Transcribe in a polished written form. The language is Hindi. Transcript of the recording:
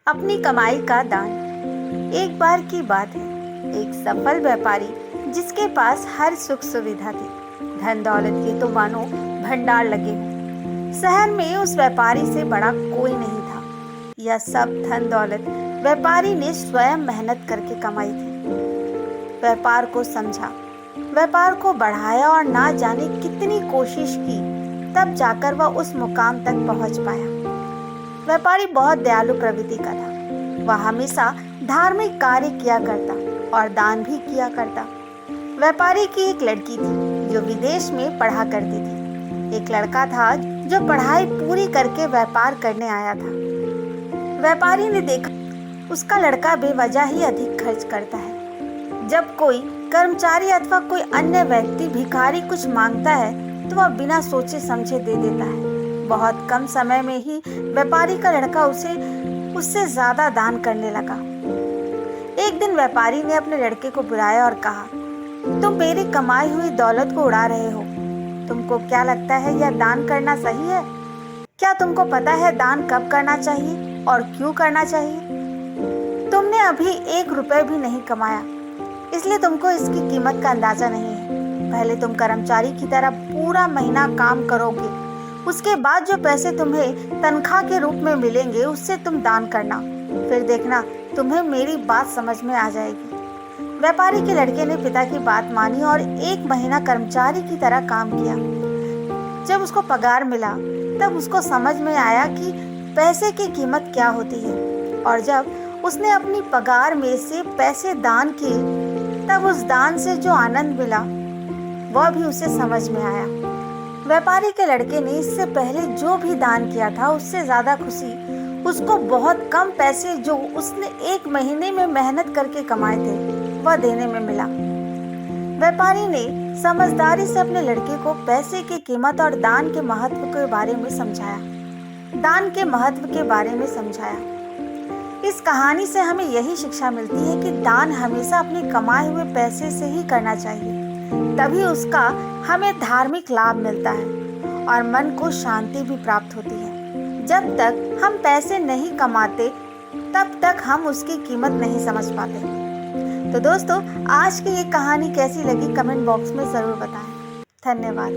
अपनी कमाई का दान। एक बार की बात है, एक सफल व्यापारी जिसके पास हर सुख सुविधा थी, धन दौलत के तो मानो भंडार लगे हों। शहर में उस व्यापारी से बड़ा कोई नहीं था। यह सब धन दौलत व्यापारी ने स्वयं मेहनत करके कमाई थी। व्यापार को समझा, व्यापार को बढ़ाया और ना जाने कितनी कोशिश की, तब जाकर वह उस मुकाम तक पहुंच पाया। व्यापारी बहुत दयालु प्रवृत्ति का था। वह हमेशा धार्मिक कार्य किया करता और दान भी किया करता। व्यापारी की एक लड़की थी जो विदेश में पढ़ा करती थी। एक लड़का था जो पढ़ाई पूरी करके व्यापार करने आया था। व्यापारी ने देखा उसका लड़का बेवजह ही अधिक खर्च करता है। जब कोई कर्मचारी अथवा कोई अन्य व्यक्ति भिखारी कुछ मांगता है तो वह बिना सोचे समझे दे देता है। बहुत कम समय में ही व्यापारी का लड़का उससे ज्यादा दान करने लगा। एक दिन व्यापारी ने अपने लड़के को बुलाया और कहा, तुम मेरी कमाई हुई दौलत को उड़ा रहे हो। तुमको क्या लगता है यह दान करना सही है? क्या तुमको पता है दान कब करना चाहिए और क्यों करना चाहिए? तुमने अभी 1 रुपए भी नहीं कमाया, इसलिए तुमको इसकी कीमत का अंदाजा नहीं है। पहले तुम कर्मचारी की तरह पूरा महीना काम करोगे, उसके बाद जो पैसे तुम्हें तनख्वाह के रूप में मिलेंगे उससे तुम दान करना। फिर देखना तुम्हें मेरी बात समझ में आ जाएगी। व्यापारी के लड़के ने पिता की बात मानी और 1 महीना कर्मचारी की तरह काम किया। जब उसको पगार मिला तब उसको समझ में आया कि पैसे की कीमत क्या होती है, और जब उसने अपनी पगार में से पैसे दान किए तब उस दान से जो आनंद मिला वह भी उसे समझ में आया। व्यापारी के लड़के ने इससे पहले जो भी दान किया था उससे ज्यादा खुशी उसको बहुत कम पैसे जो उसने 1 महीने में मेहनत करके कमाए थे वह देने में मिला। व्यापारी ने समझदारी से अपने लड़के को पैसे की कीमत और दान के महत्व के बारे में समझाया। इस कहानी से हमें यही शिक्षा मिलती है कि दान हमेशा अपने कमाए हुए पैसे से ही करना चाहिए, तभी उसका हमें धार्मिक लाभ मिलता है और मन को शांति भी प्राप्त होती है। जब तक हम पैसे नहीं कमाते तब तक हम उसकी कीमत नहीं समझ पाते। तो दोस्तों, आज की ये कहानी कैसी लगी कमेंट बॉक्स में ज़रूर बताएं। धन्यवाद।